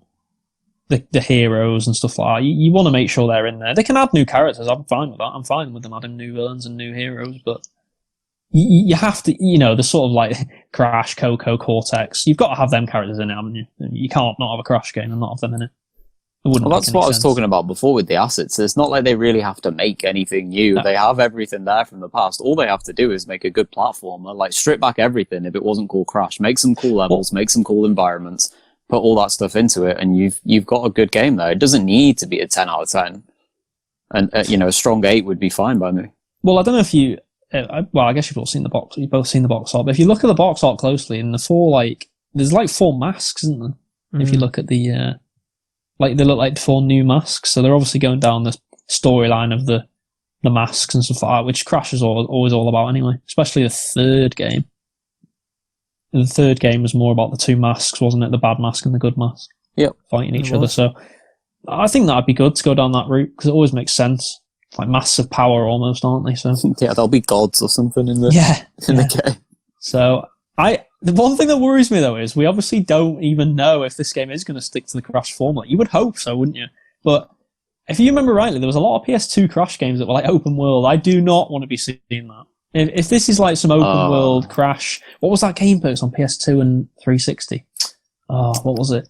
the heroes and stuff like that. You want to make sure they're in there. They can add new characters. I'm fine with that. I'm fine with them adding new villains and new heroes, but you have to, the sort of like Crash, Coco, Cortex. You've got to have them characters in it, haven't you? You can't not have a Crash game and not have them in it. Well, that's what I was talking about before with the assets. It's not like they really have to make anything new. No. They have everything there from the past. All they have to do is make a good platformer, like strip back everything if it wasn't called Crash, make some cool levels, make some cool environments, put all that stuff into it, and you've got a good game there. It doesn't need to be a 10 out of 10. And, a strong 8 would be fine by me. Well, I don't know if you... I guess you've all seen the box. You've both seen the box art. But if you look at the box art closely, and there's 4 masks, isn't there? Mm. If you look at the... they look like 4 new masks, so they're obviously going down the storyline of the masks and stuff like that, which Crash is always all about anyway, especially the third game. The third game was more about the 2 masks, wasn't it? The bad mask and the good mask. Yep. Fighting each other, so I think that'd be good to go down that route, because it always makes sense. It's like massive power almost, aren't they? So yeah, there'll be gods or something in the game. So the one thing that worries me, though, is we obviously don't even know if this game is going to stick to the Crash formula. You would hope so, wouldn't you? But if you remember rightly, there was a lot of PS2 Crash games that were like open world. I do not want to be seeing that. If this is like some open world Crash... What was that game that was on PS2 and 360? Oh, what was it?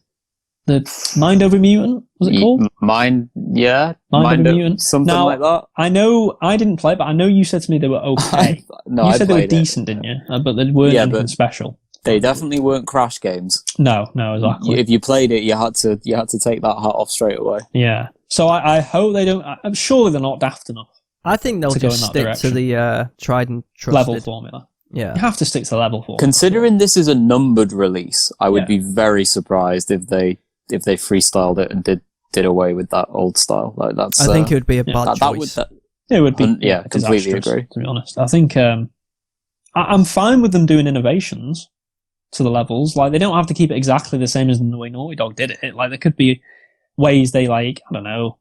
The Mind Over Mutant, was it called? Mind Over Mutant. Something like that. I know, I didn't play it, but I know you said to me they were okay. You said they were decent, didn't you? But they weren't anything special. They definitely weren't Crash games. No, exactly. If you played it, you had to take that hat off straight away. Yeah. So I hope they don't... I'm surely they're not daft enough. I think they'll just stick to the tried and trusted level formula. Yeah. You have to stick to the level formula. Considering this is a numbered release, I would be very surprised if they freestyled it and did away with that old style. Like that's. I think it would be a bad choice. It would be. Completely agree. To be honest, I think I'm fine with them doing innovations to the levels. Like they don't have to keep it exactly the same as the way Naughty Dog did it. Like there could be ways they I don't know,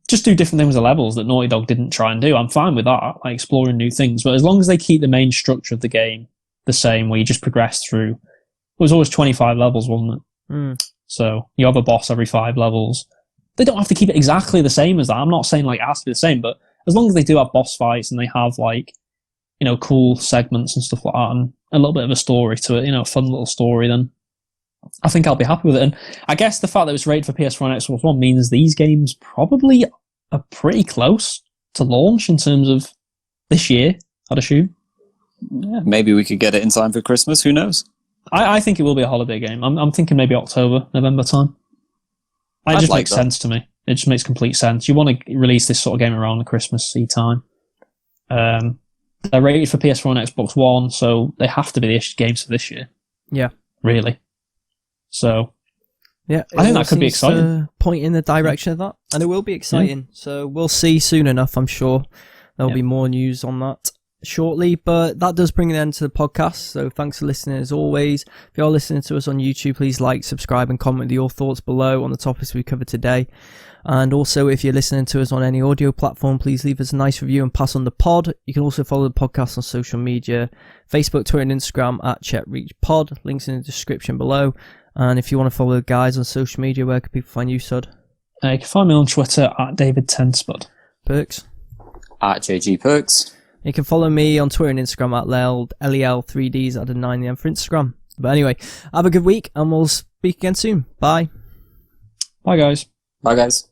just do different things with the levels that Naughty Dog didn't try and do. I'm fine with that, like exploring new things. But as long as they keep the main structure of the game the same, where you just progress through. It was always 25 levels, wasn't it? Mm. So you have a boss every 5 levels. They don't have to keep it exactly the same as that. I'm not saying it has to be the same, but as long as they do have boss fights and they have cool segments and stuff like that and a little bit of a story to it, a fun little story, then I think I'll be happy with it. And I guess the fact that it was rated for PS4 and Xbox One means these games probably are pretty close to launch in terms of this year, I'd assume. Yeah, maybe we could get it in time for Christmas. Who knows? I think it will be a holiday game. I'm thinking maybe October, November time. It just makes sense to me. It just makes complete sense. You want to release this sort of game around the Christmas-y time. They're rated for PS4 and Xbox One, so they have to be the games for this year. Yeah. Really. So, yeah, I think that could be exciting. Point in the direction of that, and it will be exciting. Yeah. So we'll see soon enough, I'm sure. There'll be more news on that shortly, but that does bring an end to the podcast. So thanks for listening as always. If you're listening to us on YouTube, please like, subscribe and comment your thoughts below on the topics we covered today. And also, if you're listening to us on any audio platform, please leave us a nice review and pass on the pod. You can also follow the podcast on social media, Facebook, Twitter and Instagram at ChetReachPod. Links in the description below. And if you want to follow the guys on social media, where can people find you, Sud? You can find me on Twitter at DavidTenspud. Perks? At JG Perks. You can follow me on Twitter and Instagram at LEL3Ds at 9am for Instagram. But anyway, have a good week and we'll speak again soon. Bye. Bye, guys. Bye, guys.